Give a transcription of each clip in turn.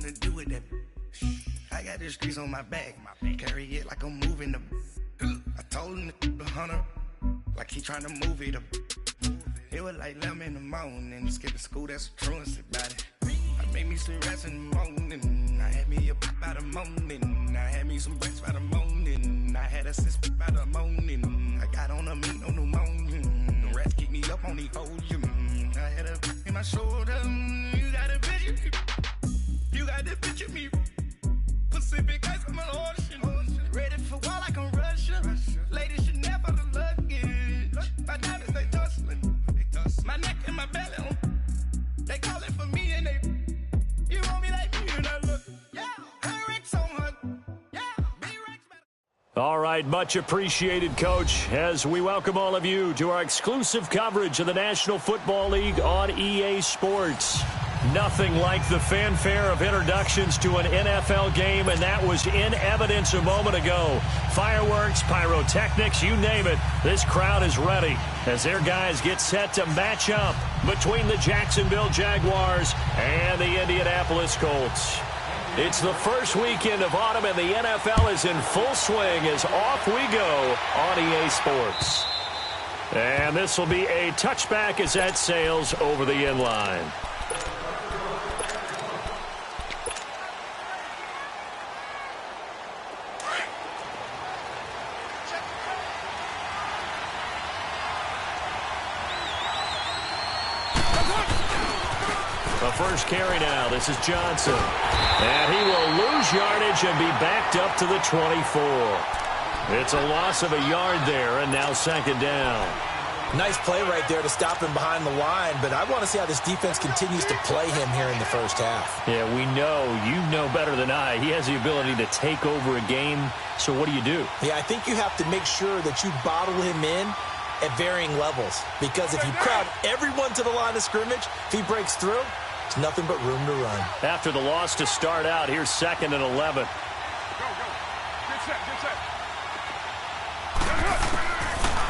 to do with that. I got the streets on my back. Carry it like I'm moving them. I told him the hunter, like he trying to move it up. It was like 11 in the morning. Skipping school, that's a truancy about it. I made me some rats in the morning. I had me a pop by the morning. I had me some breaks by the morning. I had a sis by the morning. I got on a meat on the morning. The rats keep me up on the ocean. I had a in my shoulder. You got a bitch. You got the bitch of me. Pacific ice on my ocean. Ready for war like I'm Russian. Ladies should never the luggage. My diamonds they tussling. My neck and my belly. They calling for me and they. You want me like me and I look. Yeah, her Rex on her. Yeah, B-Rex. All right, much appreciated, Coach, as we welcome all of you to our exclusive coverage of the National Football League on EA Sports. Nothing like the fanfare of introductions to an NFL game, and that was in evidence a moment ago. Fireworks, pyrotechnics, you name it. This crowd is ready as their guys get set to match up between the Jacksonville Jaguars and the Indianapolis Colts. It's the first weekend of autumn, and the NFL is in full swing as off we go on EA Sports. And this will be a touchback as that sails over the end line. First carry now. This is Johnson. And he will lose yardage and be backed up to the 24. It's a loss of a yard there, and now second down. Nice play right there to stop him behind the line, but I want to see how this defense continues to play him here in the first half. Yeah, we know. You know better than I. He has the ability to take over a game, so what do? Yeah, I think you have to make sure that you bottle him in at varying levels, because if you crowd everyone to the line of scrimmage, if he breaks through, there's nothing but room to run. After the loss to start out, here's 2nd and 11. Go. Get set.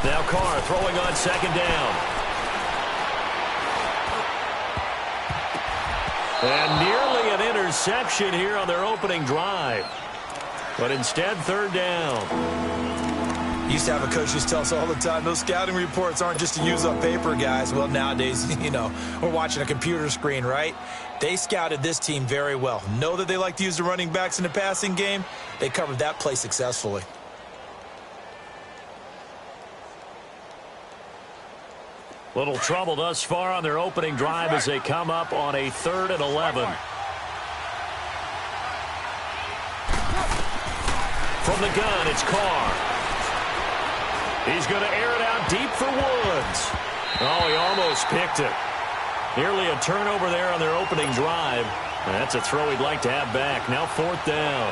Now Carr throwing on 2nd down. And nearly an interception here on their opening drive. But instead, 3rd down. Used to have a coach who tells us all the time, those scouting reports aren't just to use on paper, guys. Well, nowadays, we're watching a computer screen, right? They scouted this team very well. Know that they like to use the running backs in the passing game. They covered that play successfully. Little trouble thus far on their opening drive as they come up on a 3rd and 11. From the gun, it's Carr. He's going to air it out deep for Woods. Oh, he almost picked it. Nearly a turnover there on their opening drive. That's a throw he'd like to have back. Now 4th down.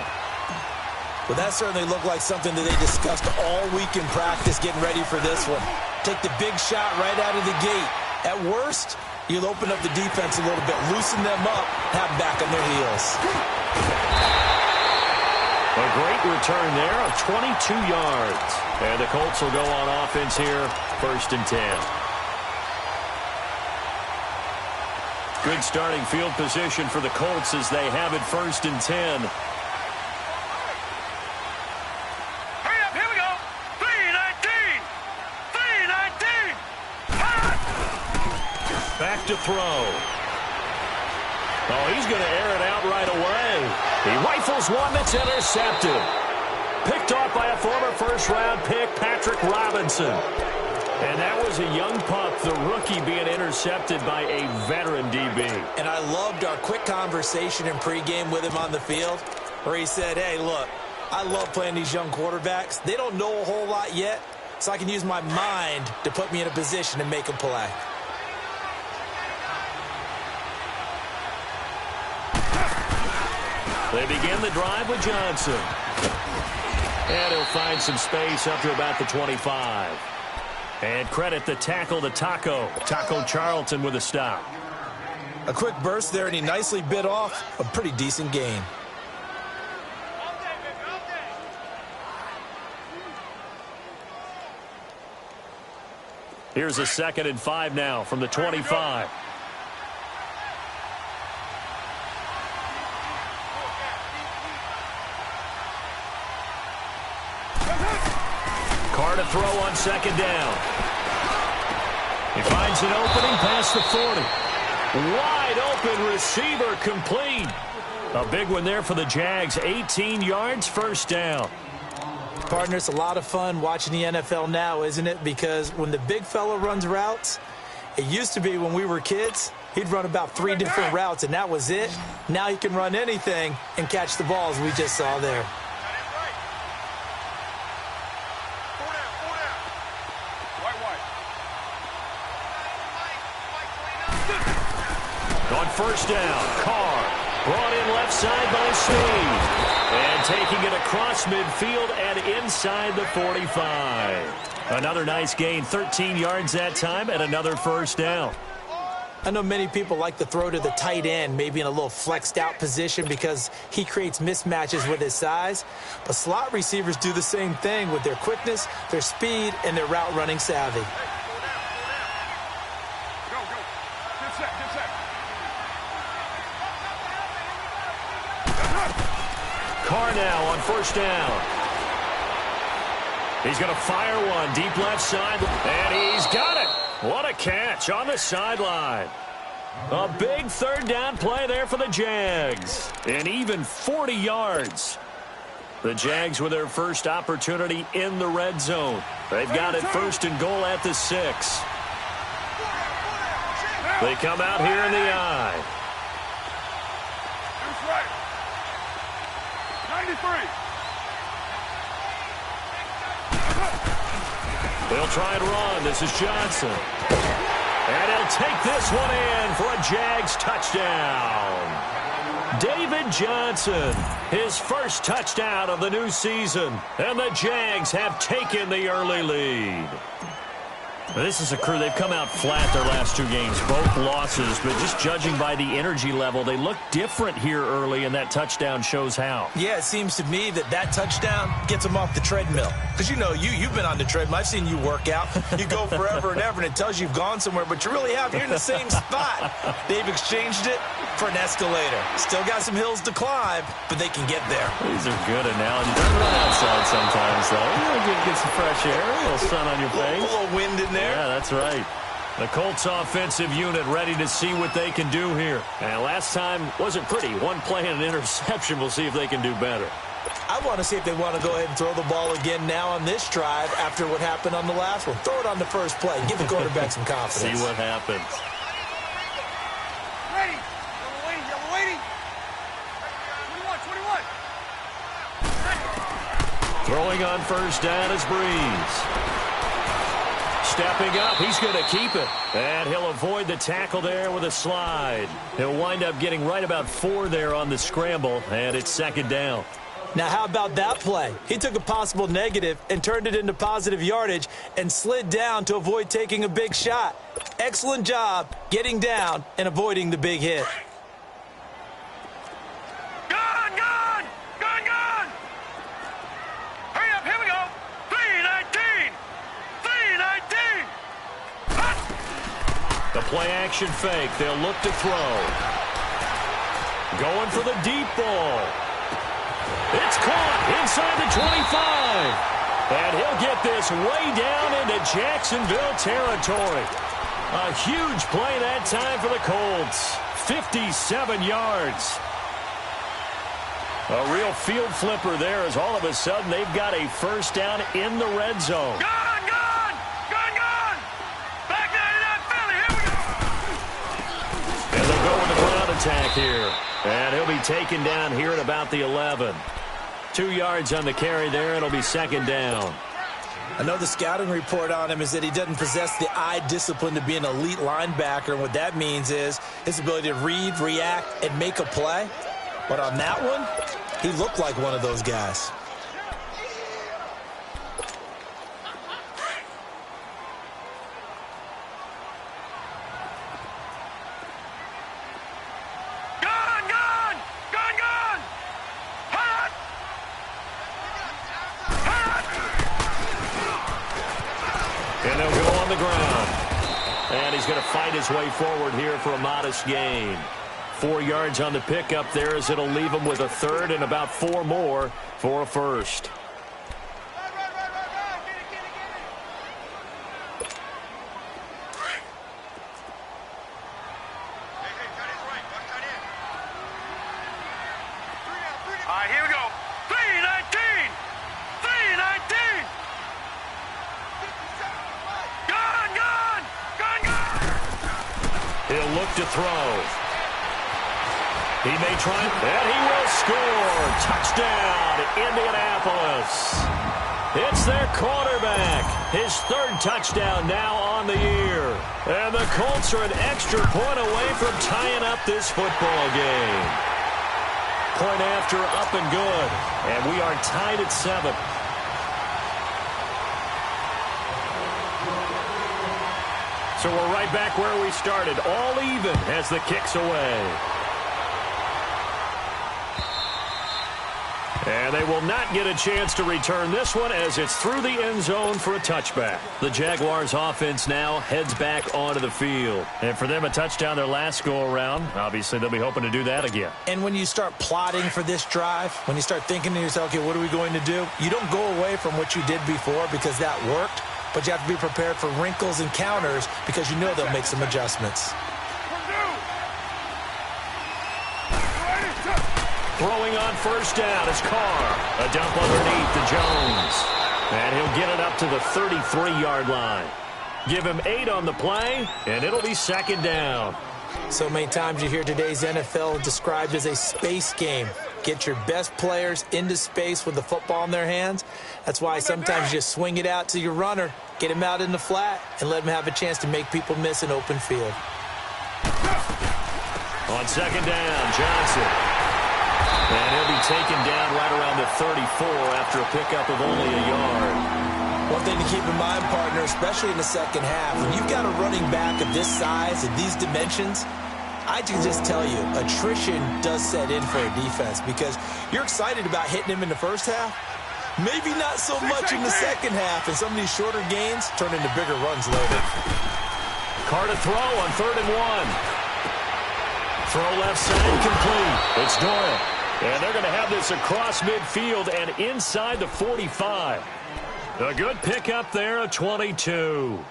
Well, that certainly looked like something that they discussed all week in practice getting ready for this one. Take the big shot right out of the gate. At worst, you'll open up the defense a little bit, loosen them up, have them back on their heels. A great return there of 22 yards. And the Colts will go on offense here, 1st and 10. Good starting field position for the Colts as they have it 1st and 10. Hurry up, here we go. 3-19. Back to throw. Oh, he's going to air it out right away. He rifles one that's intercepted. Picked off by a former first-round pick, Patrick Robinson. And that was a young pup, the rookie being intercepted by a veteran DB. And I loved our quick conversation in pregame with him on the field where he said, hey, look, I love playing these young quarterbacks. They don't know a whole lot yet, so I can use my mind to put me in a position to make a play. They begin the drive with Johnson. And he'll find some space up to about the 25. And credit the tackle to Taco Charlton with a stop. A quick burst there, and he nicely bit off a pretty decent gain. Here's a 2nd and 5 now from the 25. throw on second down. He finds an opening past the 40. Wide open receiver complete. A big one there for the Jags. 18 yards, first down. Partner, it's a lot of fun watching the NFL now, isn't it? Because when the big fella runs routes, it used to be when we were kids, he'd run about 3 different routes, and that was it. Now he can run anything and catch the balls we just saw there. On first down, Carr brought in left side by Snead. And taking it across midfield and inside the 45. Another nice gain, 13 yards that time, and another first down. I know many people like to throw to the tight end, maybe in a little flexed out position because he creates mismatches with his size. But slot receivers do the same thing with their quickness, their speed, and their route running savvy. Carr now on first down. He's going to fire one deep left side, and he's got it. What a catch on the sideline. A big third down play there for the Jags. And even 40 yards. The Jags with their first opportunity in the red zone. They've got it first and goal at the 6. They come out here in the I. 93. They'll try and run. This is Johnson. And he'll take this one in for a Jags touchdown. David Johnson, his first touchdown of the new season. And the Jags have taken the early lead. This is a crew. They've come out flat their last 2 games, both losses, but just judging by the energy level, they look different here early, and that touchdown shows how. Yeah, it seems to me that touchdown gets them off the treadmill. Because, you know, you've been on the treadmill. I've seen you work out. You go forever and ever, and it tells you you've gone somewhere, but you really have. You're in the same spot. They've exchanged it for an escalator. Still got some hills to climb, but they can get there. These are good analogies. Don't run outside sometimes, though. You get some fresh air, a little sun on your face. A little wind in there. Yeah, that's right. The Colts offensive unit ready to see what they can do here. And last time wasn't pretty. One play and an interception. We'll see if they can do better. I want to see if they want to go ahead and throw the ball again now on this drive after what happened on the last one. Throw it on the first play. Give the quarterback some confidence. See what happens. Ready. Yellow waiting. 21. Throwing on first down is Breeze. Stepping up, he's going to keep it. And he'll avoid the tackle there with a slide. He'll wind up getting right about 4 there on the scramble, and it's second down. Now, how about that play? He took a possible negative and turned it into positive yardage and slid down to avoid taking a big shot. Excellent job getting down and avoiding the big hit. Hurry up, here we go. 319. The play-action fake. They'll look to throw. Going for the deep ball. It's caught inside the 25. And he'll get this way down into Jacksonville territory. A huge play that time for the Colts. 57 yards. A real field flipper there as all of a sudden they've got a first down in the red zone. And they'll go with the ground attack here. And he'll be taken down here at about the 11. 2 yards on the carry there. It'll be second down. I know the scouting report on him is that he doesn't possess the eye discipline to be an elite linebacker. And what that means is his ability to read, react, and make a play. But on that one, he looked like one of those guys. And they'll go on the ground. And he's going to fight his way forward here for a modest gain. 4 yards on the pickup there as it'll leave him with a third and about 4 more for a first. He'll look to throw. He may try, and he will score. Touchdown, Indianapolis. It's their quarterback. His third touchdown now on the year. And the Colts are an extra point away from tying up this football game. Point after, up and good. And we are tied at 7. So we're right back where we started. All even as the kick's away. And they will not get a chance to return this one as it's through the end zone for a touchback. The Jaguars offense now heads back onto the field. And for them, a touchdown their last go-around. Obviously, they'll be hoping to do that again. And when you start plotting for this drive, when you start thinking to yourself, okay, what are we going to do? You don't go away from what you did before because that worked, but you have to be prepared for wrinkles and counters because you know they'll make some adjustments. Throwing on first down is Carr. A dump underneath to Jones. And he'll get it up to the 33-yard line. Give him 8 on the play, and it'll be second down. So many times you hear today's NFL described as a space game. Get your best players into space with the football in their hands. That's why sometimes you just swing it out to your runner, get him out in the flat, and let him have a chance to make people miss an open field. On second down, Johnson. And he'll be taken down right around the 34 after a pickup of only a yard. One thing to keep in mind, partner, especially in the second half, when you've got a running back of this size and these dimensions, I can just tell you, attrition does set in for a defense because you're excited about hitting him in the first half. Maybe not so much in the second half, and some of these shorter gains turn into bigger runs later. Carr to throw on 3rd and 1. Throw left side, complete. It's Doyle. And they're going to have this across midfield and inside the 45. A good pickup there at 22.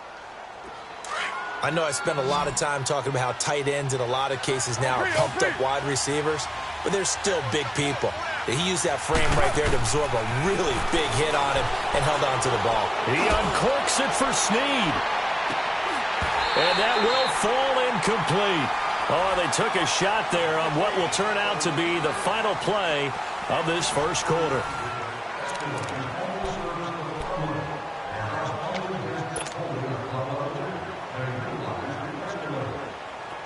I know I spent a lot of time talking about how tight ends in a lot of cases now are pumped up wide receivers, but they're still big people. He used that frame right there to absorb a really big hit on him and held on to the ball. He uncorks it for Snead. And that will fall incomplete. Oh, they took a shot there on what will turn out to be the final play of this first quarter.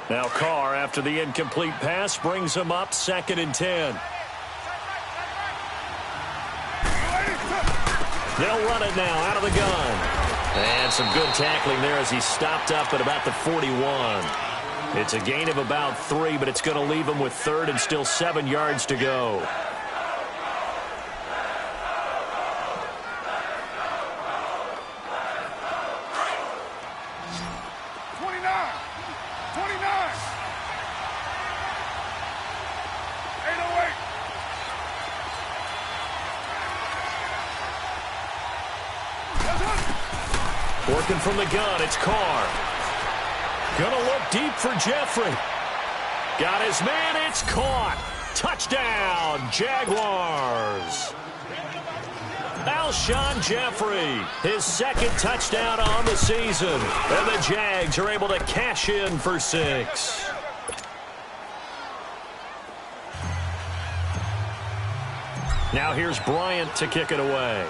Now Carr, after the incomplete pass, brings him up 2nd and 10. They'll run it now out of the gun. And some good tackling there as he stopped up at about the 41. It's a gain of about 3, but it's going to leave him with 3rd and still 7 yards to go. Working from the gun, it's Carr. Gonna look deep for Jeffrey. Got his man, it's caught. Touchdown, Jaguars. Alshon Jeffrey, his 2nd touchdown on the season. And the Jags are able to cash in for 6. Now here's Bryant to kick it away.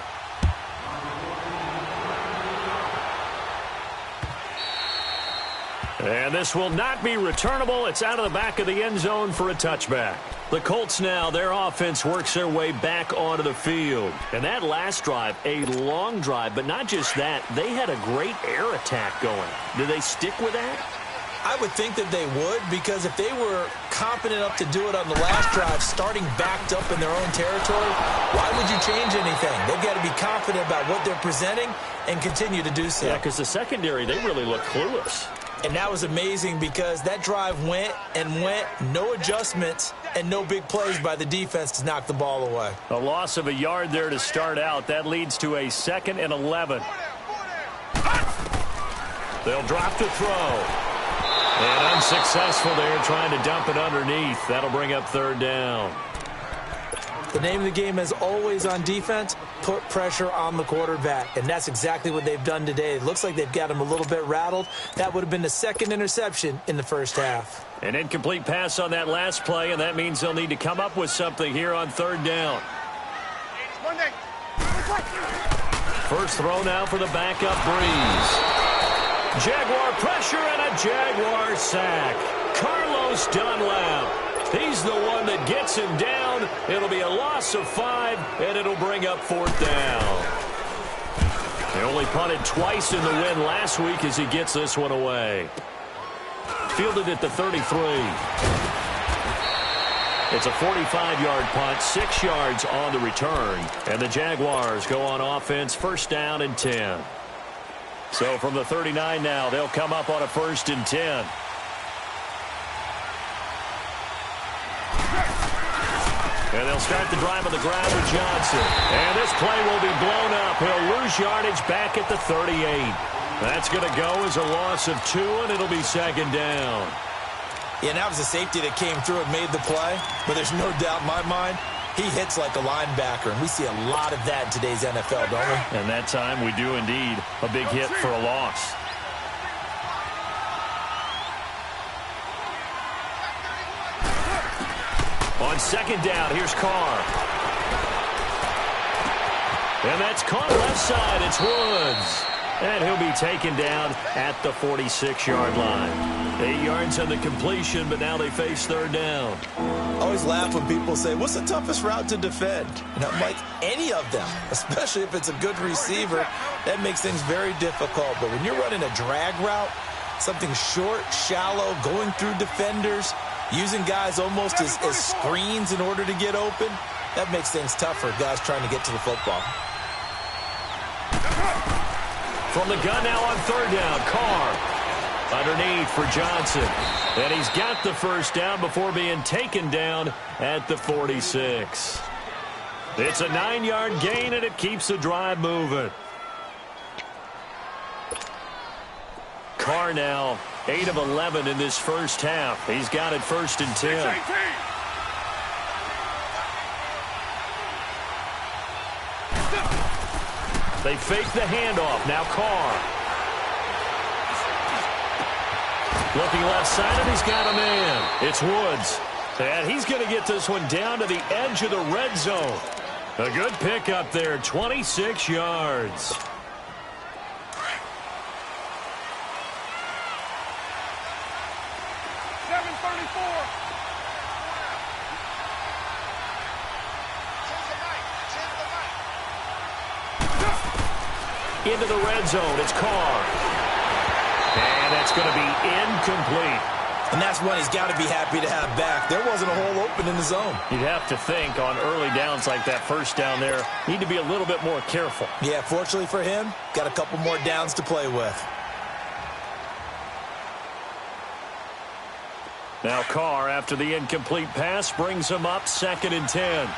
And this will not be returnable. It's out of the back of the end zone for a touchback. The Colts now, their offense works their way back onto the field. And that last drive, a long drive, but not just that, they had a great air attack going. Do they stick with that? I would think that they would, because if they were competent enough to do it on the last drive, starting backed up in their own territory, why would you change anything? They've got to be confident about what they're presenting and continue to do so. Yeah, because the secondary, they really look clueless. And that was amazing because that drive went and went, no adjustments, and no big plays by the defense to knock the ball away. A loss of a yard there to start out. That leads to a 2nd and 11. They'll drop to throw. And unsuccessful there trying to dump it underneath. That'll bring up 3rd down. The name of the game is always on defense, put pressure on the quarterback. And that's exactly what they've done today. It looks like they've got him a little bit rattled. That would have been the second interception in the first half. An incomplete pass on that last play, and that means they'll need to come up with something here on third down. First throw now for the backup Breeze. Jaguar pressure and a Jaguar sack. Carlos Dunlap. He's the one that gets him down. It'll be a loss of 5, and it'll bring up fourth down. They only punted twice in the win last week as he gets this one away. Fielded at the 33. It's a 45-yard punt, 6 yards on the return. And the Jaguars go on offense, first down and 10. So from the 39 now, they'll come up on a 1st and 10. And they'll start the drive on the ground with Johnson. And this play will be blown up. He'll lose yardage back at the 38. That's going to go as a loss of 2, and it'll be second down. Yeah, and that was a safety that came through and made the play. But there's no doubt in my mind, he hits like a linebacker. And we see a lot of that in today's NFL, don't we? And that time we do indeed. A big hit for a loss. On second down, here's Carr. And that's caught left side. It's Woods. And he'll be taken down at the 46-yard line. 8 yards on the completion, but now they face third down. I always laugh when people say, what's the toughest route to defend? And I'm like, any of them, especially if it's a good receiver. That makes things very difficult. But when you're running a drag route, something short, shallow, going through defenders, using guys almost as screens in order to get open, that makes things tougher, guys trying to get to the football. From the gun now on third down, Carr underneath for Johnson. And he's got the first down before being taken down at the 46. It's a 9-yard gain, and it keeps the drive moving. Carr now 8 of 11 in this first half. He's got it 1st and 10. They fake the handoff. Now Carr. Looking left side, and he's got a man. It's Woods. And he's going to get this one down to the edge of the red zone. A good pickup there, 26 yards. Into the red zone, it's Carr. And that's going to be incomplete. And that's one he's got to be happy to have back. There wasn't a hole open in the zone. You'd have to think on early downs like that first down there, need to be a little bit more careful. Yeah, fortunately for him, got a couple more downs to play with. Now Carr, after the incomplete pass, brings him up 2nd and 10.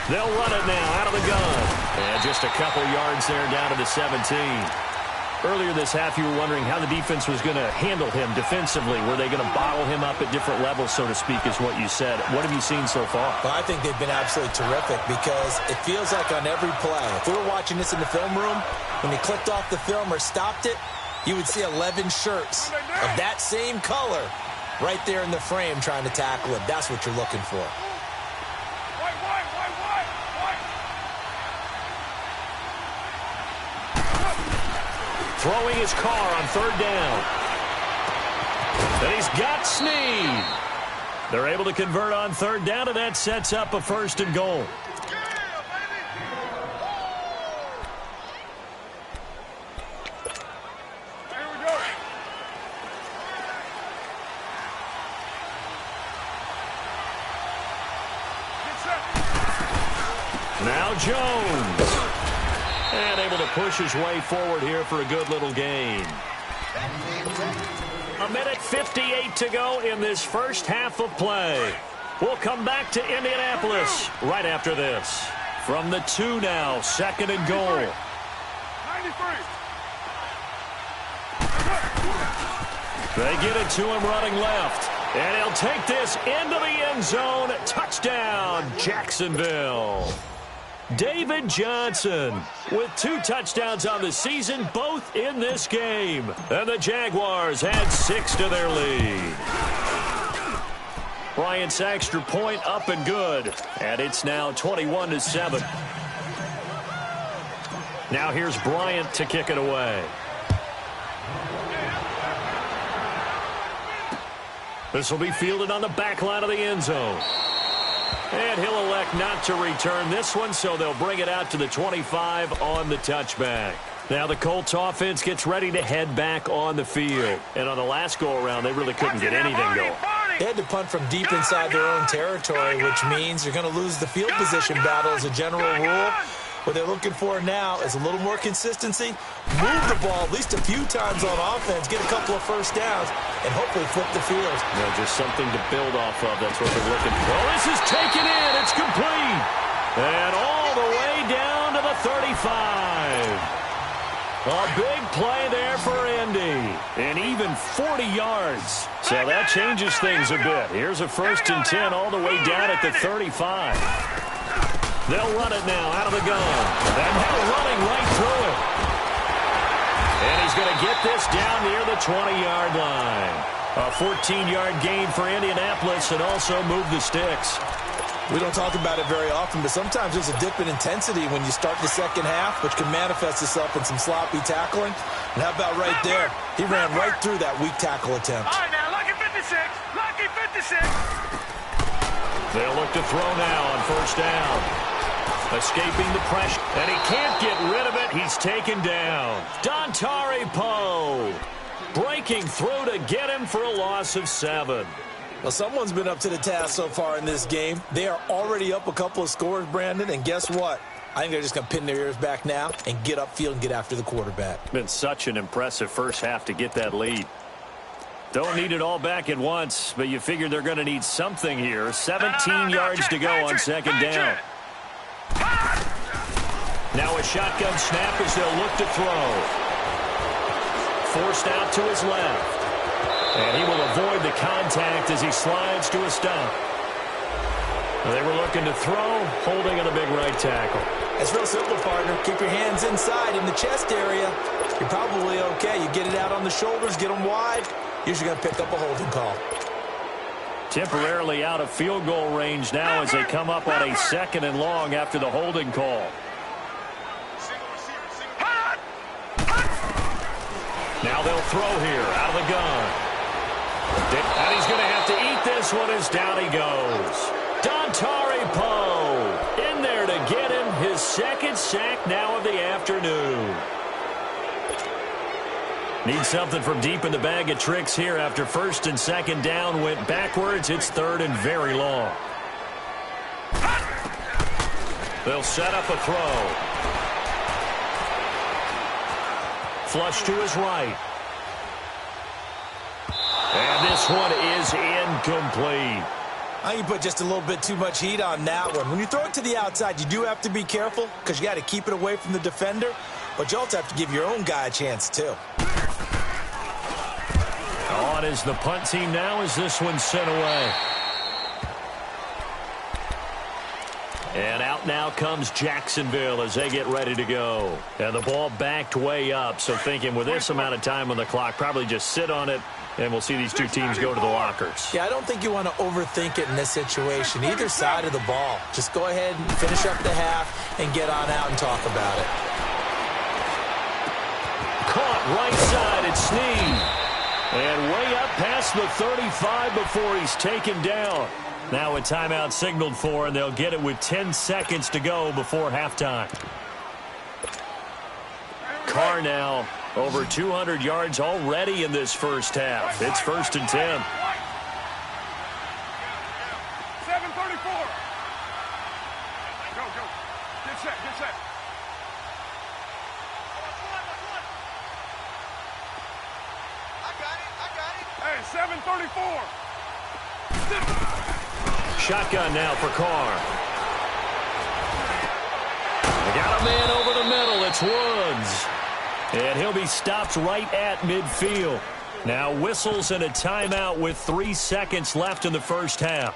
They'll run it now out of the gun. And just a couple yards there down to the 17. Earlier this half, you were wondering how the defense was going to handle him defensively. Were they going to bottle him up at different levels, so to speak, is what you said. What have you seen so far? Well, I think they've been absolutely terrific because it feels like on every play, if we were watching this in the film room, when he clicked off the film or stopped it, you would see 11 shirts of that same color right there in the frame trying to tackle him. That's what you're looking for. Throwing his Carr on third down. And he's got Snead. They're able to convert on third down, and that sets up a 1st and goal. Now Jones. And able to push his way forward here for a good little gain. 1:58 to go in this first half of play. We'll come back to Indianapolis right after this. From the 2 now, 2nd and goal. 93. They get it to him running left. And he'll take this into the end zone. Touchdown, Jacksonville. David Johnson with 2 touchdowns on the season, both in this game. And the Jaguars add 6 to their lead. Bryant's extra point up and good. And it's now 21-7. Now here's Bryant to kick it away. This will be fielded on the back line of the end zone. And he'll elect not to return this one, so they'll bring it out to the 25 on the touchback. Now the Colts offense gets ready to head back on the field. And on the last go-around, they really couldn't get anything going. They had to punt from deep inside their own territory, which means you're going to lose the field position battle as a general rule. What they're looking for now is a little more consistency, move the ball at least a few times on offense, get a couple of first downs, and hopefully flip the field. Just something to build off of. That's what they're looking for. Oh, this is taken in. It's complete. And all the way down to the 35. A big play there for Indy. And even 40 yards. So that changes things a bit. Here's a 1st and 10 all the way down at the 35. They'll run it now out of the gun. And they're running right through it. And he's going to get this down near the 20-yard line. A 14-yard gain for Indianapolis and also move the sticks. We don't talk about it very often, but sometimes there's a dip in intensity when you start the second half, which can manifest itself in some sloppy tackling. And how about right there? He ran right through that weak tackle attempt. All right, now, lucky 56. Lucky 56. They'll look to throw now on 1st down. Escaping the pressure. And he can't get rid of it. He's taken down. Dontari Poe breaking through to get him for a loss of 7. Well, someone's been up to the task so far in this game. They are already up a couple of scores, Brandon, and guess what? I think they're just going to pin their ears back now and get upfield and get after the quarterback. Been such an impressive first half to get that lead. Don't need it all back at once, but you figure they're going to need something here. 17 yards to go on 2nd down. Now a shotgun snap as they'll look to throw. Forced out to his left. And he will avoid the contact as he slides to a stop. They were looking to throw, holding on a big right tackle. It's real simple, partner. Keep your hands inside in the chest area. You're probably okay. You get it out on the shoulders, get them wide. Usually going to pick up a holding call. Temporarily out of field goal range now as they come up on a 2nd and long after the holding call. Now they'll throw here out of the gun. And he's going to have to eat this one as down he goes. Dontari Poe in there to get him his 2nd sack now of the afternoon. Need something from deep in the bag of tricks here after 1st and 2nd down went backwards. It's 3rd and very long. They'll set up a throw. Flush to his right. And this one is incomplete. I think you put just a little bit too much heat on that one. When you throw it to the outside, you do have to be careful because you got to keep it away from the defender, but you also have to give your own guy a chance too. On is the punt team now as this one's sent away. And out now comes Jacksonville as they get ready to go. And the ball backed way up, so thinking with this amount of time on the clock, probably just sit on it, and we'll see these two teams go to the lockers. Yeah, I don't think you want to overthink it in this situation. Either side of the ball. Just go ahead and finish up the half and get on out and talk about it. Caught right side at Snead. And way up past the 35 before he's taken down. Now a timeout signaled for, and they'll get it with 10 seconds to go before halftime. Carr now over 200 yards already in this first half. It's 1st and 10. 7:34. Go, go. Get set, get set. I got it. Hey, 7:34. Shotgun now for Carr. They got a man over the middle. It's Woods. And he'll be stopped right at midfield. Now whistles and a timeout with 3 seconds left in the first half.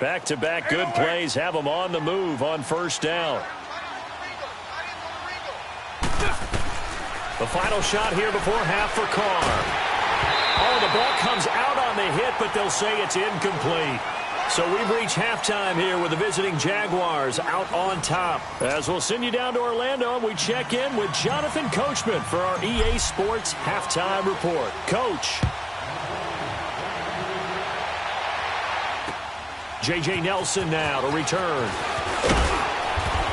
Back-to-back good plays have them on the move on first down. The final shot here before half for Carr. Oh, the ball comes out on the hit, but they'll say it's incomplete. So we've reached halftime here with the visiting Jaguars out on top. As we'll send you down to Orlando, we check in with Jonathan Coachman for our EA Sports Halftime Report. Coach. J.J. Nelson now to return.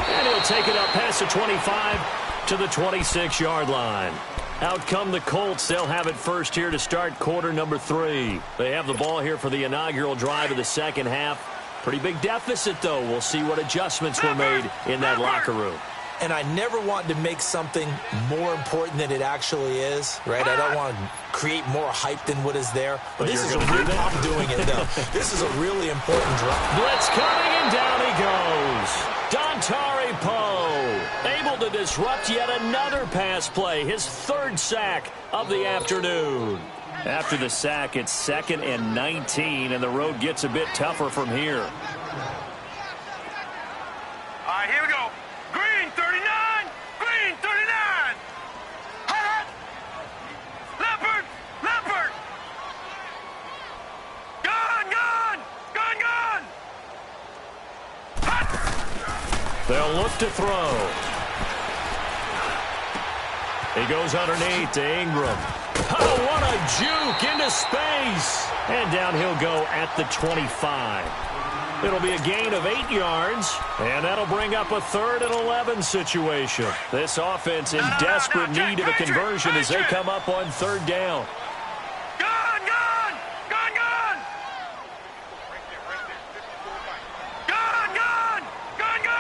And he'll take it up past the 25 to the 26-yard line. Out come the Colts. They'll have it first here to start quarter number 3. They have the ball here for the inaugural drive of the second half. Pretty big deficit, though. We'll see what adjustments were made in that locker room. And I never want to make something more important than it actually is, right? I don't want to create more hype than what is there. But this is I'm doing it, though. This is a really important drive. Blitz coming, and down he goes. Dontari Poe able to disrupt yet another pass play. His 3rd sack of the afternoon. After the sack, it's 2nd and 19, and the road gets a bit tougher from here. All right, here we go. Green 39. Green 39. Hot. Leopard. Leopard. Gun. Gun. Gun. Gun. Hot. They'll look to throw. He goes underneath to Ingram. Oh, what a juke into space. And down he'll go at the 25. It'll be a gain of 8 yards, and that'll bring up a 3rd and 11 situation. This offense in desperate need of a conversion as they come up on 3rd down. Gun. Gun. Gun. Gun. Gun. Gun. Gun. Gun.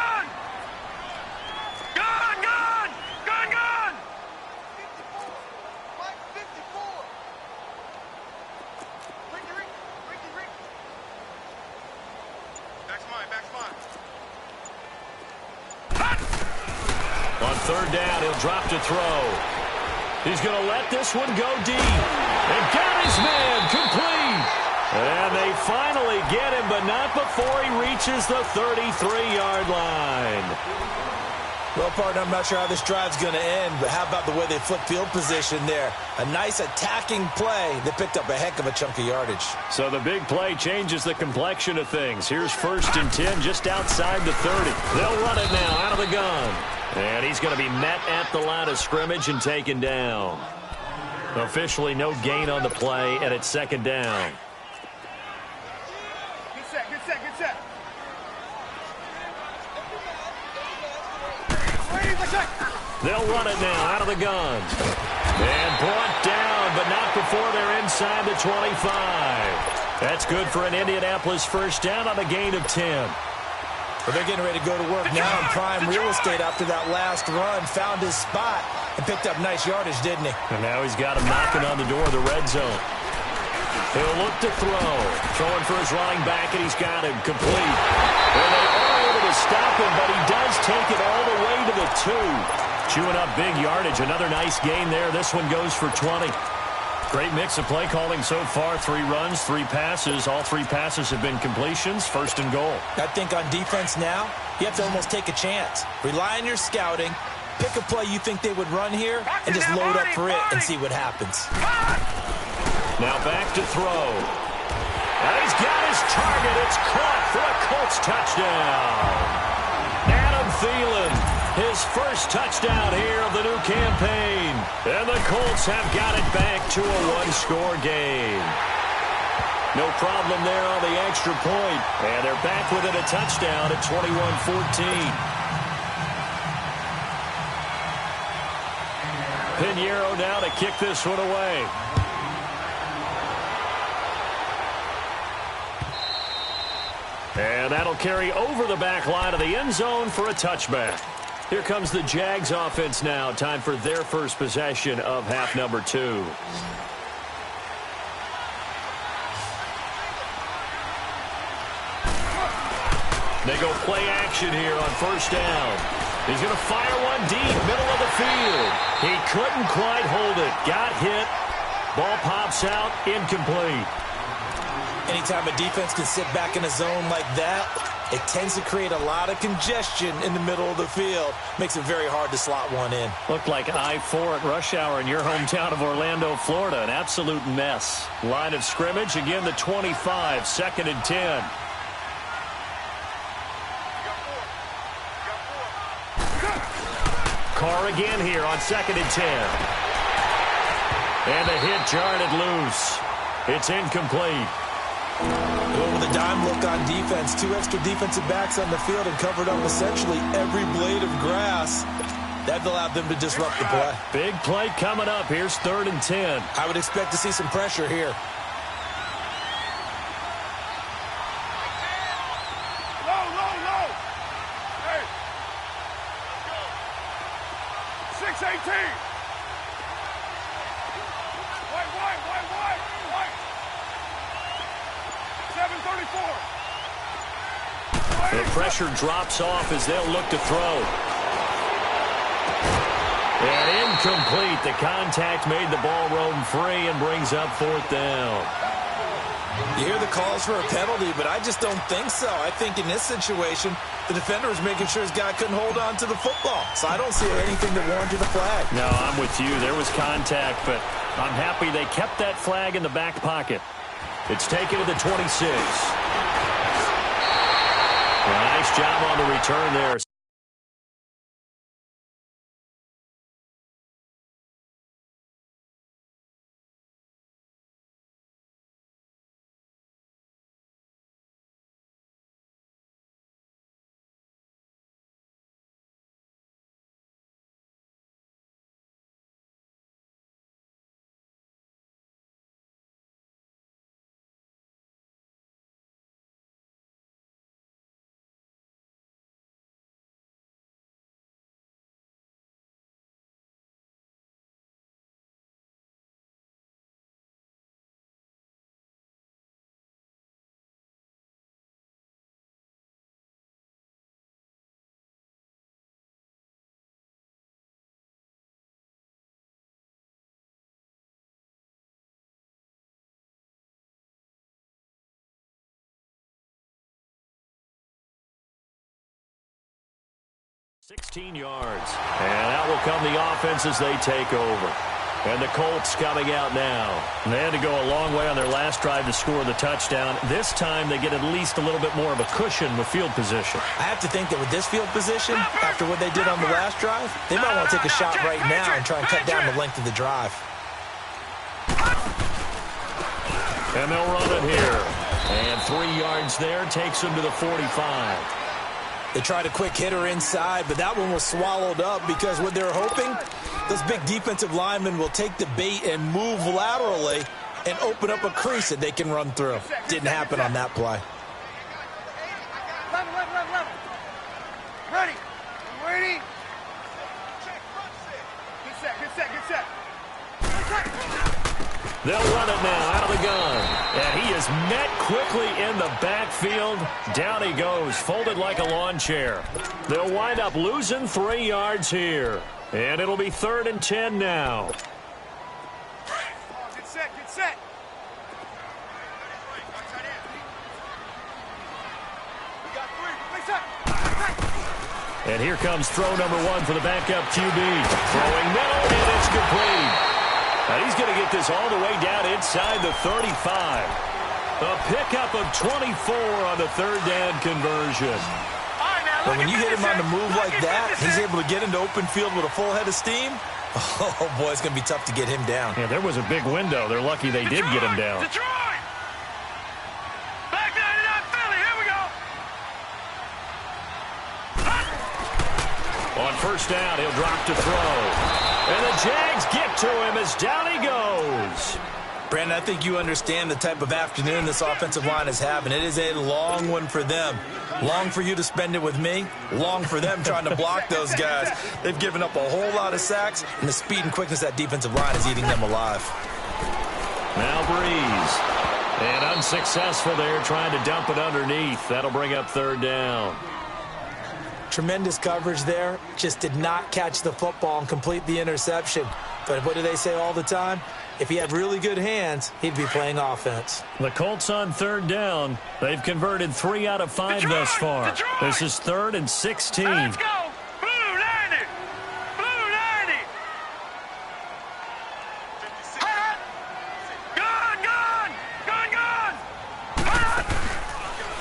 Gun. Gun. Gun. Gun. 54. On 3rd down, he'll drop to throw. He's going to let this one go deep. And got his man complete. And they finally get him, but not before he reaches the 33-yard line. Well, partner, I'm not sure how this drive's going to end, but how about the way they flip field position there? A nice attacking play that picked up a heck of a chunk of yardage. So the big play changes the complexion of things. Here's 1st and 10 just outside the 30. They'll run it now out of the gun. And he's going to be met at the line of scrimmage and taken down. Officially no gain on the play, and it's 2nd down. Good set. Good set. Good set. They'll run it now out of the gun. And brought down, but not before they're inside the 25. That's good for an Indianapolis 1st down on a gain of 10. Well, they're getting ready to go to work now in prime real estate after that last run. Found his spot and picked up nice yardage, didn't he? And now he's got him knocking on the door of the red zone. He'll look to throw. Throwing for his running back, and he's got him complete. And they are able to stop him, but he does take it all the way to the 2. Chewing up big yardage. Another nice gain there. This one goes for 20. Great mix of play calling so far. 3 runs, 3 passes. All 3 passes have been completions. 1st and goal. I think on defense now, you have to almost take a chance. Rely on your scouting. Pick a play you think they would run here and just load up for it and see what happens. Now back to throw. And he's got his target. It's caught for a Colts touchdown. Adam Thielen, his 1st touchdown here of the new campaign. And the Colts have got it back to a 1-score game. No problem there on the extra point. And they're back within a touchdown at 21-14. Pinheiro now to kick this one away. And that'll carry over the back line of the end zone for a touchback. Here comes the Jags offense now. Time for their first possession of half number 2. They go play action here on 1st down. He's going to fire one deep, middle of the field. He couldn't quite hold it. Got hit. Ball pops out, incomplete. Anytime a defense can sit back in a zone like that, it tends to create a lot of congestion in the middle of the field. Makes it very hard to slot one in. Looked like I-4 at rush hour in your hometown of Orlando, Florida. An absolute mess. Line of scrimmage, again the 25, 2nd and 10. Carr again here on 2nd and 10. And the hit jarred it loose. It's incomplete. Going with a dime look on defense. 2 extra defensive backs on the field and covered up essentially every blade of grass. That allowed them to disrupt the play. Big play coming up. Here's 3rd and 10. I would expect to see some pressure here. Low. Hey. 6-18. White. 7-34. The pressure drops off as they'll look to throw. And incomplete. The contact made the ball roam free and brings up 4th down. You hear the calls for a penalty, but I just don't think so. I think in this situation, the defender was making sure his guy couldn't hold on to the football. So I don't see anything that warranted the flag. No, I'm with you. There was contact, but I'm happy they kept that flag in the back pocket. It's taken to the 26. Nice job on the return there. $16 yards. And that will come the offense as they take over. And the Colts coming out now. They had to go a long way on their last drive to score the touchdown. This time they get at least a little bit more of a cushion with field position. I have to think that with this field position, after what they did on the last drive, they might want to take a shot right now and try and cut down the length of the drive. And they'll run it here. And 3 yards there takes them to the 45. They tried a quick hitter inside, but that one was swallowed up because what they're hoping, those big defensive linemen will take the bait and move laterally and open up a crease that they can run through. Didn't happen on that play. Level. Ready. Waiting. Get set. They'll run it now out of the gun. And he is met quickly in the backfield. Down he goes, folded like a lawn chair. They'll wind up losing 3 yards here. And it'll be 3rd and 10 now. Get set. We got 3. And here comes throw number 1 for the backup QB. Throwing middle, and it's complete. And he's going to get this all the way down inside the 35. A pickup of 24 on the 3rd down conversion. But when you hit him on the move like that, he's able to get into open field with a full head of steam. Oh, boy, it's going to be tough to get him down. Yeah, there was a big window. They're lucky they did get him down. Detroit! Back 99 Philly, here we go! On 1st down, he'll drop to throw. And the Jags get to him as down he goes. Brandon, I think you understand the type of afternoon this offensive line is having. It is a long one for them. Long for you to spend it with me. Long for them trying to block those guys. They've given up a whole lot of sacks, and the speed and quickness of that defensive line is eating them alive. Now Breeze. And unsuccessful there, trying to dump it underneath. That'll bring up 3rd down. Tremendous coverage there. Just did not catch the football and complete the interception. But what do they say all the time? If he had really good hands, he'd be playing offense. The Colts on third down. They've converted 3 out of 5 thus far. This is 3rd and 16. Let's go. Blue 90. Blue 90. Gun.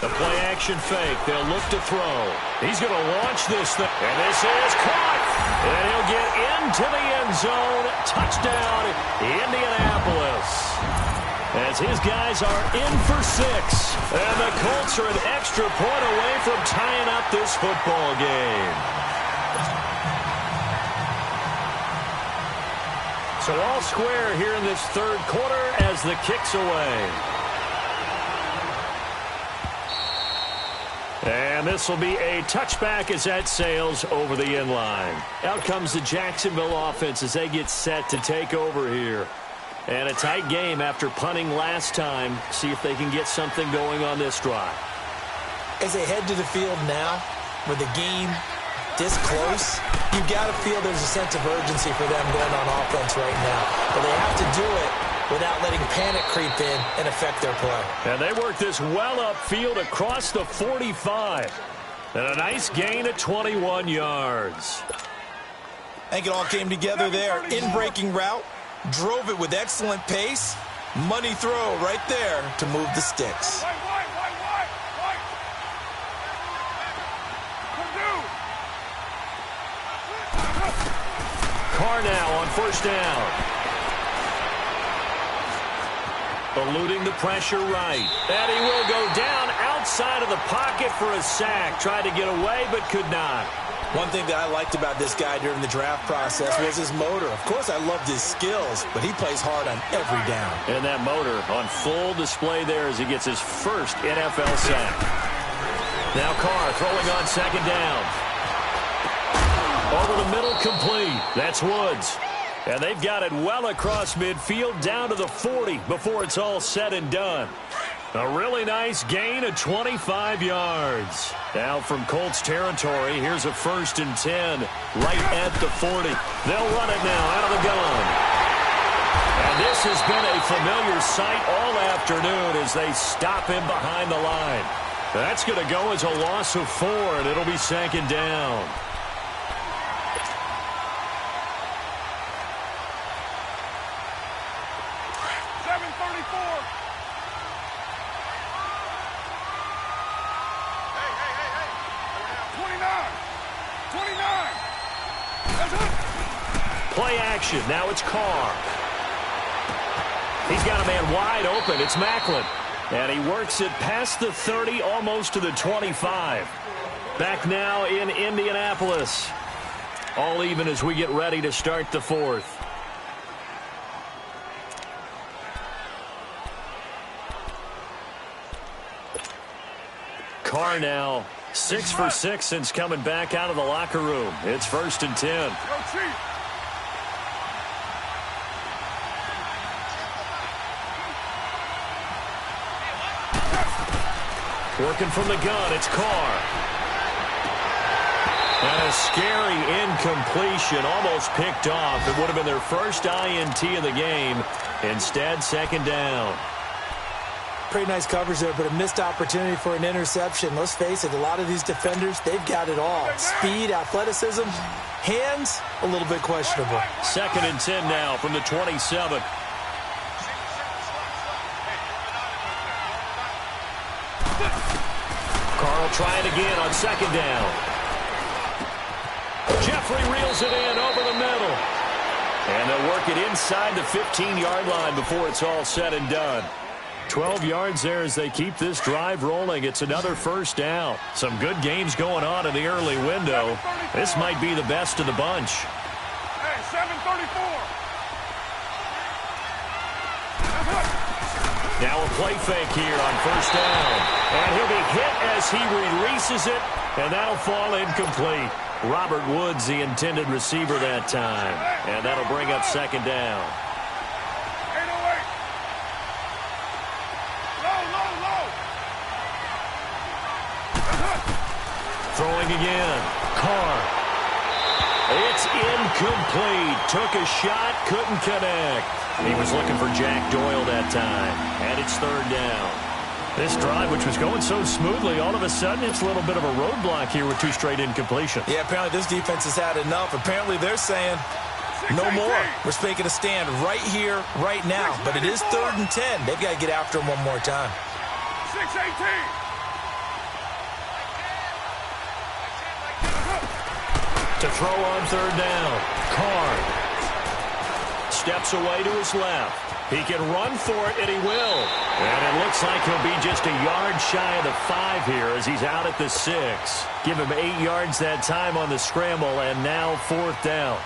The play action fake. They'll look to throw. He's going to launch this thing. And this is caught. And he'll get into the end zone. Touchdown, Indianapolis. As his guys are in for 6. And the Colts are an extra point away from tying up this football game. So all square here in this third quarter as the kick's away. And this will be a touchback as that sails over the end line. Out comes the Jacksonville offense as they get set to take over here. And a tight game after punting last time. See if they can get something going on this drive. As they head to the field now, with the game this close, you got to feel there's a sense of urgency for them going on offense right now. But they have to do it without letting panic creep in and affect their play. And they work this well upfield across the 45. And a nice gain of 21 yards. I think it all came together there. In-breaking route, drove it with excellent pace. Money throw right there to move the sticks. Carr now on first down. Eluding the pressure right. And he will go down outside of the pocket for a sack. Tried to get away, but could not. One thing that I liked about this guy during the draft process was his motor. Of course, I loved his skills, but he plays hard on every down. And that motor on full display there as he gets his first NFL sack. Now Carr throwing on second down. Over the middle, complete. That's Woods. And they've got it well across midfield down to the 40 before it's all said and done. A really nice gain of 25 yards. Now from Colts territory, here's a 1st and 10 right at the 40. They'll run it now out of the gun. And this has been a familiar sight all afternoon as they stop him behind the line. That's going to go as a loss of 4, and it'll be 2nd down. Play action. Now it's Carr. He's got a man wide open. It's Macklin. And he works it past the 30, almost to the 25. Back now in Indianapolis. All even as we get ready to start the 4th. Carr now 6 for 6 since coming back out of the locker room. It's 1st and 10. Working from the gun, it's Carr. And a scary incompletion, almost picked off. It would have been their first INT of the game. Instead, 2nd down. Pretty nice coverage there, but a missed opportunity for an interception. Let's face it, a lot of these defenders, they've got it all. Speed, athleticism, hands, a little bit questionable. 2nd and 10 now from the 27. Carl trying again on 2nd down. Jeffrey reels it in over the middle. And they'll work it inside the 15-yard line before it's all said and done. 12 yards there as they keep this drive rolling. It's another 1st down. Some good games going on in the early window. This might be the best of the bunch. Hey, 7:34. Now a play fake here on 1st down. And he'll be hit as he releases it, and that'll fall incomplete. Robert Woods, the intended receiver that time. And that'll bring up 2nd down. 808. Low. Throwing again. Carr. It's incomplete. Took a shot, couldn't connect. He was looking for Jack Doyle that time. And it's third down. This drive, which was going so smoothly, all of a sudden it's a little bit of a roadblock here with 2 straight incompletions. Yeah, apparently this defense has had enough. Apparently they're saying no more. We're making a stand right here, right now. But it is 3rd and 10. They've got to get after him one more time. 6-18. To throw on third down. Carr steps away to his left. He can run for it, and he will. And it looks like he'll be just a yard shy of the 5 here as he's out at the 6. Give him 8 yards that time on the scramble, and now 4th down.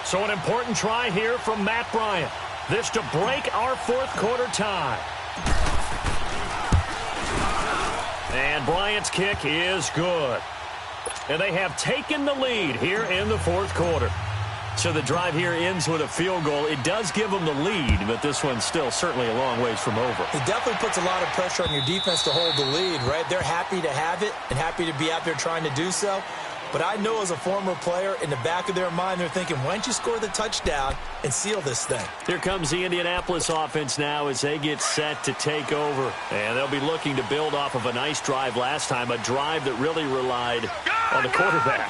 So an important try here from Matt Bryant. This to break our 4th quarter tie. And Bryant's kick is good. And they have taken the lead here in the 4th quarter. So the drive here ends with a field goal. It does give them the lead, but this one's still certainly a long ways from over. It definitely puts a lot of pressure on your defense to hold the lead, right? They're happy to have it and happy to be out there trying to do so. But I know as a former player, in the back of their mind, they're thinking, why don't you score the touchdown and seal this thing? Here comes the Indianapolis offense now as they get set to take over. And they'll be looking to build off of a nice drive last time, a drive that really relied on the quarterback.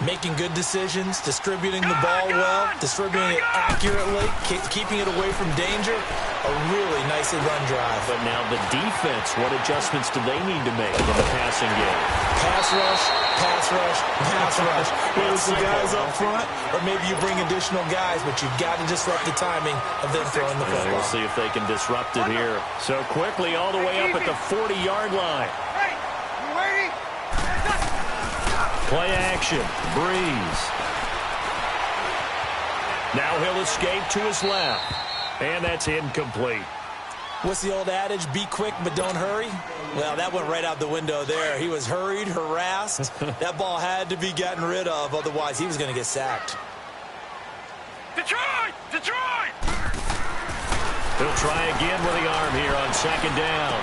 Making good decisions, distributing the ball well, distributing it accurately, keeping it away from danger. A really nicely run drive. But now the defense, what adjustments do they need to make in the passing game? Pass rush, pass rush, pass rush. Whether it's the guys up front or maybe you bring additional guys, but you've got to disrupt the timing of them throwing the football. We'll see if they can disrupt it here. So quickly all the way up at the 40-yard line. Hey, you ready? Play action. Breeze. Now he'll escape to his left. And that's incomplete. What's the old adage? Be quick, but don't hurry? Well, that went right out the window there. He was hurried, harassed. That ball had to be gotten rid of. Otherwise, he was going to get sacked. Detroit! Detroit! He'll try again with the arm here on 2nd down.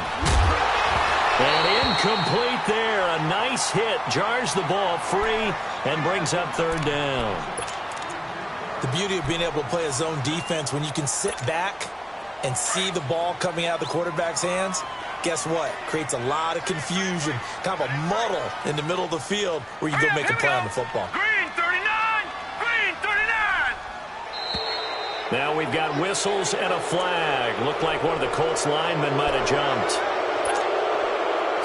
And incomplete there. A nice hit. Jars the ball free and brings up 3rd down. The beauty of being able to play a zone defense when you can sit back and see the ball coming out of the quarterback's hands, guess what? Creates a lot of confusion, kind of a muddle in the middle of the field where you go make a play on the football. Green 39! Green 39! Now we've got whistles and a flag. Looked like one of the Colts linemen might have jumped.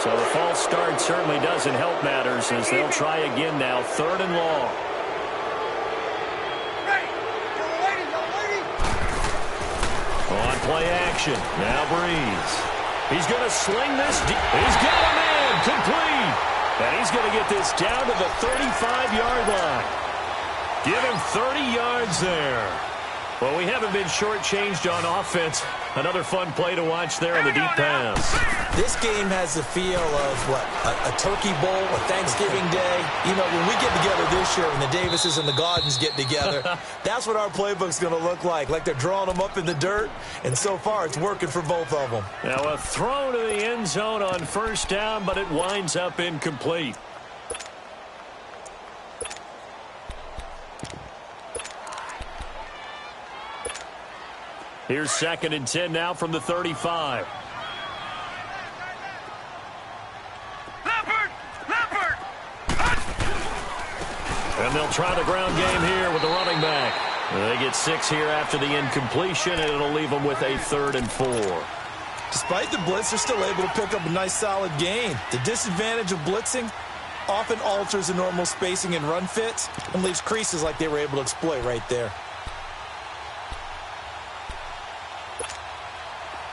So the false start certainly doesn't help matters as they'll try again now. 3rd and long. On play action. Now Breeze. He's going to sling this. He's got a man. Complete. And he's going to get this down to the 35-yard line. Give him 30 yards there. Well, we haven't been shortchanged on offense. Another fun play to watch there on the deep pass. This game has the feel of, what, a turkey bowl, a Thanksgiving day. You know, when we get together this year, when the Davises and the Gaudens get together, that's what our playbook's going to look like they're drawing them up in the dirt, and so far it's working for both of them. Now a throw to the end zone on 1st down, but it winds up incomplete. Here's 2nd and 10 now from the 35. Leopard! And they'll try the ground game here with the running back. They get 6 here after the incompletion, and it'll leave them with a 3rd and 4. Despite the blitz, they're still able to pick up a nice, solid gain. The disadvantage of blitzing often alters the normal spacing and run fits and leaves creases like they were able to exploit right there.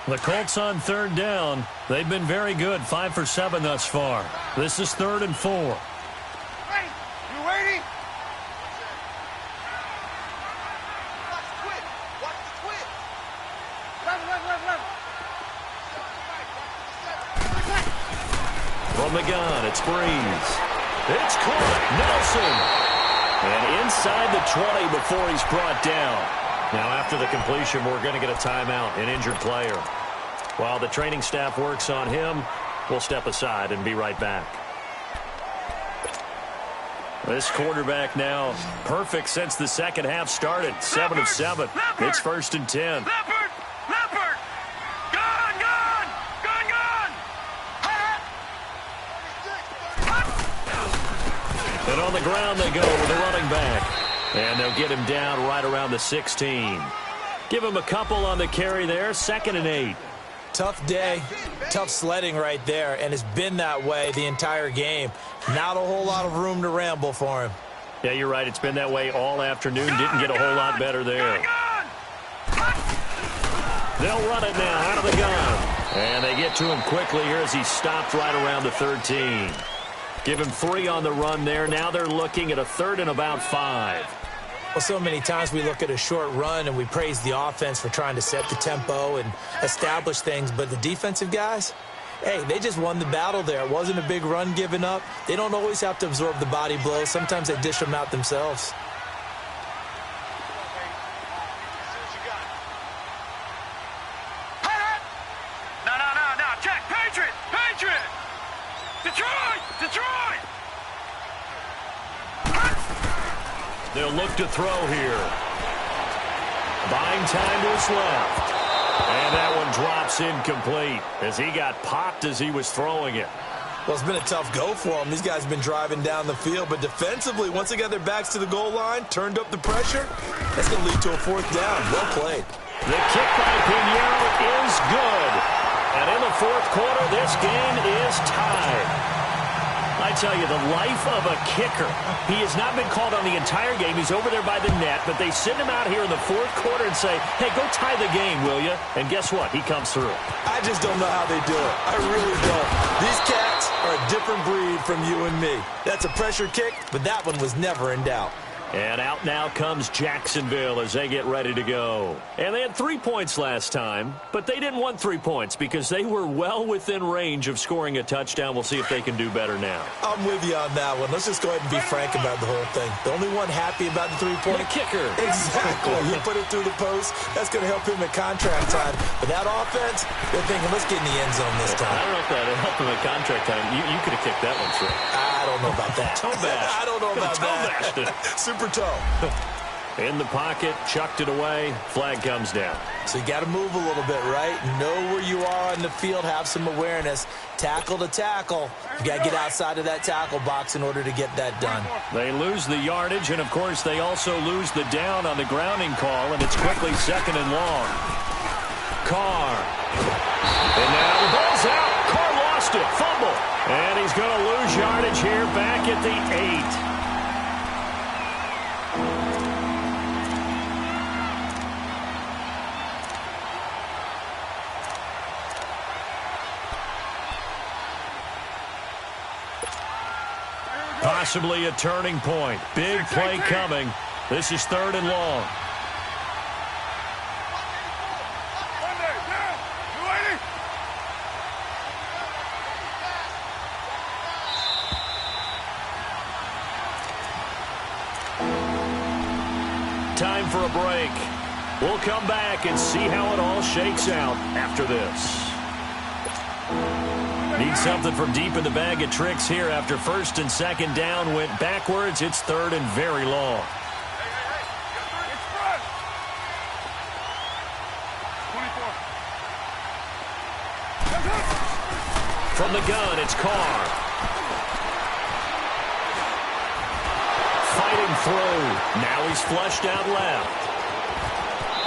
The Colts on 3rd down. They've been very good, 5 for 7 thus far. This is 3rd and 4. Hey, you ready? Watch the twist. Watch the twist. Left. From the gun, it's Breeze. It's caught. Nelson. And inside the 20 before he's brought down. Now, after the completion, we're going to get a timeout, an injured player. While the training staff works on him, we'll step aside and be right back. This quarterback now perfect since the second half started. 7 of 7. It's 1st and 10. Leopard! Leopard! Gone! Gone! Gone! Gone! And on the ground they go with the running back. And they'll get him down right around the 16. Give him a couple on the carry there. 2nd and 8. Tough day, tough sledding right there, and it's been that way the entire game. Not a whole lot of room to ramble for him. Yeah, you're right. It's been that way all afternoon. Didn't get a whole lot better there. They'll run it now out of the gun. And they get to him quickly here as he stopped right around the 13. Give him 3 on the run there. Now they're looking at a 3rd and about 5. Well, so many times we look at a short run and we praise the offense for trying to set the tempo and establish things, but the defensive guys, hey, they just won the battle there. It wasn't a big run given up. They don't always have to absorb the body blows. Sometimes they dish them out themselves. No. Check. Patriot! Patriot! Detroit! Detroit! They'll look to throw here. Buying time to his left. And that one drops incomplete as he got popped as he was throwing it. Well, it's been a tough go for them. These guys have been driving down the field, but defensively, once they got their backs to the goal line, turned up the pressure, that's going to lead to a 4th down. Well played. The kick by Pinheiro is good. And in the 4th quarter, this game is tied. I tell you, the life of a kicker. He has not been called on the entire game. He's over there by the net, but they send him out here in the 4th quarter and say, hey, go tie the game, will you? And guess what? He comes through. I just don't know how they do it. I really don't. These cats are a different breed from you and me. That's a pressure kick, but that one was never in doubt. And out now comes Jacksonville as they get ready to go. And they had 3 points last time, but they didn't want 3 points because they were well within range of scoring a touchdown. We'll see if they can do better now. I'm with you on that one. Let's just go ahead and be frank about the whole thing. The only one happy about the 3-point kicker. Exactly. You put it through the post. That's going to help him at contract time. But that offense, they're thinking, let's get in the end zone this time. I don't know if that helped him at contract time. You could have kicked that one through. I don't know about that. Toe bash. I don't know about that. Super toe. In the pocket, chucked it away. Flag comes down. So you got to move a little bit, right? Know where you are on the field. Have some awareness. Tackle to tackle. You got to get outside of that tackle box in order to get that done. They lose the yardage, and, of course, they also lose the down on the grounding call, and it's quickly 2nd and long. Carr. And now the ball's out. Carr lost it. Fumble. And he's going to lose yardage here back at the 8. Possibly a turning point. Big play coming. This is 3rd and long. Time for a break. We'll come back and see how it all shakes out after this. Need something from deep in the bag of tricks here after 1st and 2nd down went backwards. It's 3rd and very long. From the gun, it's Carr. Fighting through. Now he's flushed out left.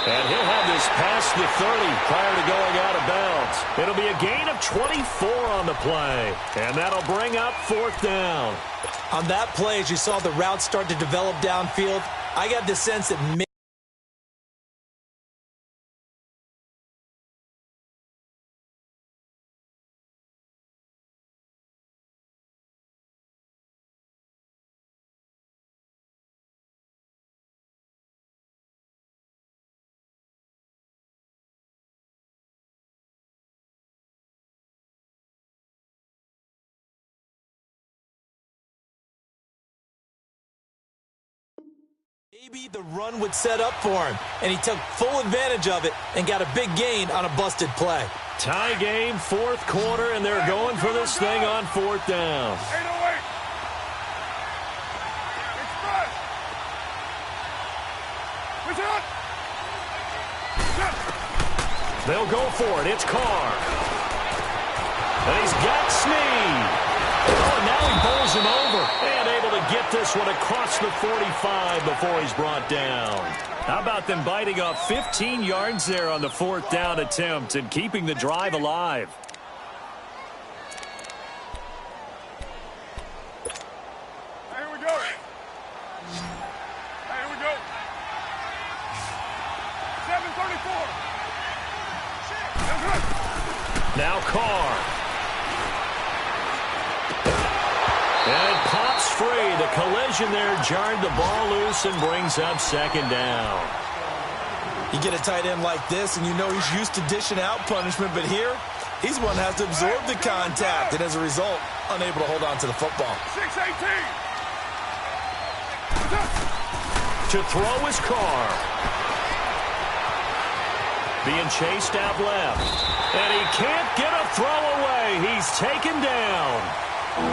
And he'll have this past the 30 prior to going out of bounds. It'll be a gain of 24 on the play. And that'll bring up 4th down. On that play, as you saw the route start to develop downfield, I got the sense that maybe the run would set up for him, and he took full advantage of it and got a big gain on a busted play. Tie game, fourth quarter, and they're going for this thing on fourth down. 808. Express. Push it. They'll go for it. It's Carr. And he's got Snead. Oh, and now he bowls him over. And able to get this one across the 45 before he's brought down. How about them biting off 15 yards there on the fourth down attempt and keeping the drive alive? Here we go. Here we go. 7:34. Now Carr. And it pops free. The collision there jarred the ball loose and brings up second down. You get a tight end like this, and you know he's used to dishing out punishment, but here, he's one that has to absorb the contact, and as a result, unable to hold on to the football. 6:18. To throw is Carr. Being chased out left. And he can't get a throw away. He's taken down.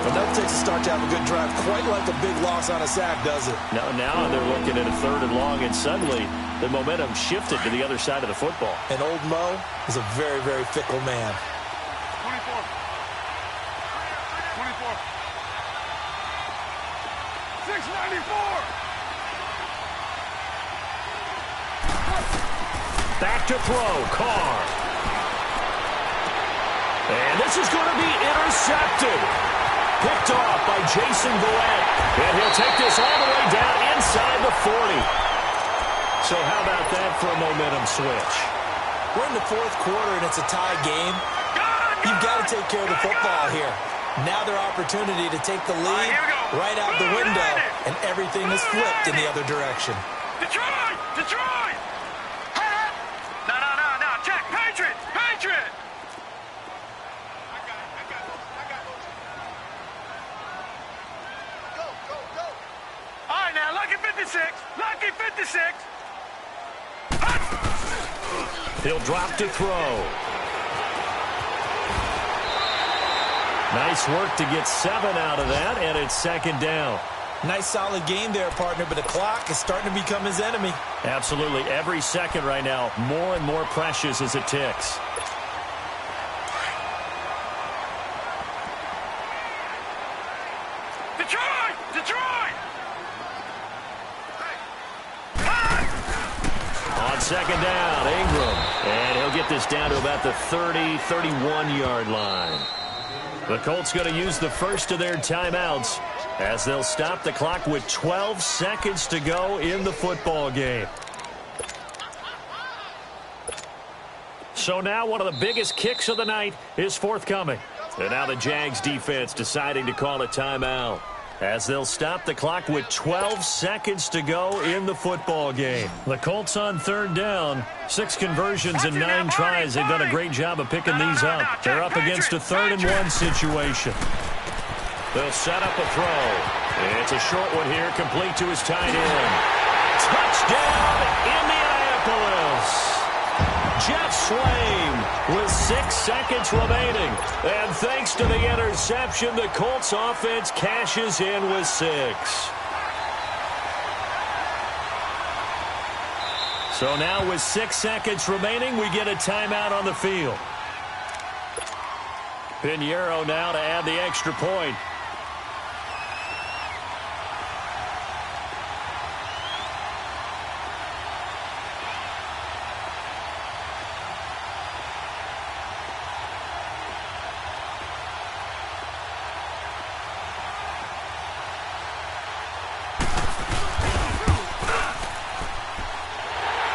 But that takes a start to have a good drive, quite like a big loss on a sack, does it? Now they're looking at a third and long, and suddenly the momentum shifted to the other side of the football. And old Mo is a very, very fickle man. 24. 24. 694. Back to throw, Carr. And this is going to be intercepted. Picked off by Jason Verrett. And he'll take this all the way down inside the 40. So how about that for a momentum switch? We're in the fourth quarter, and it's a tie game. You've got to take care of the football here. Now their opportunity to take the lead right out the window, and everything is flipped in the other direction. Detroit! Detroit! No. Check. Patriots! Patriots! All right, now, lucky 56. Lucky 56. He'll drop to throw. Nice work to get 7 out of that, and it's second down. Nice solid game there, partner, but the clock is starting to become his enemy. Absolutely. Every second right now, more and more precious as it ticks. Detroit! Detroit! On second down, Ingram. And he'll get this down to about the 30, 31-yard line. The Colts going to use the first of their timeouts as they'll stop the clock with 12 seconds to go in the football game. So now one of the biggest kicks of the night is forthcoming. And now the Jags defense deciding to call a timeout as they'll stop the clock with 12 seconds to go in the football game. The Colts on third down, 6 conversions and 9 tries. They've done a great job of picking these up. They're up against a 3rd-and-1 situation. They'll set up a throw. It's a short one here, complete to his tight end. Touchdown, Indianapolis! Jeff Swaim with 6 seconds remaining. And thanks to the interception, the Colts offense cashes in with 6. So now with 6 seconds remaining, we get a timeout on the field. Pinheiro now to add the extra point.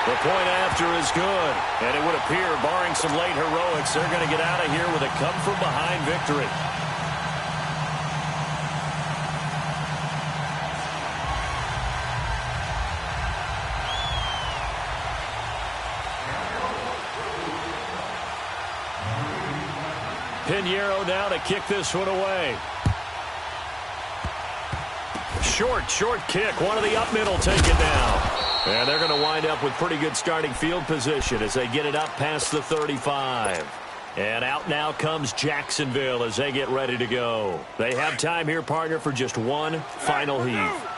The point after is good, and it would appear, barring some late heroics, they're going to get out of here with a come-from-behind victory. Pinheiro now to kick this one away. Short kick. One of the up middle take it now. And they're going to wind up with pretty good starting field position as they get it up past the 35. And out now comes Jacksonville as they get ready to go. They have time here, partner, for just one final heave.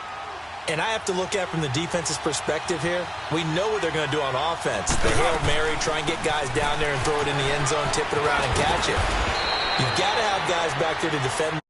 And I have to look at it from the defense's perspective here. We know what they're going to do on offense. The Hail Mary, try and get guys down there and throw it in the end zone, tip it around and catch it. You've got to have guys back there to defend.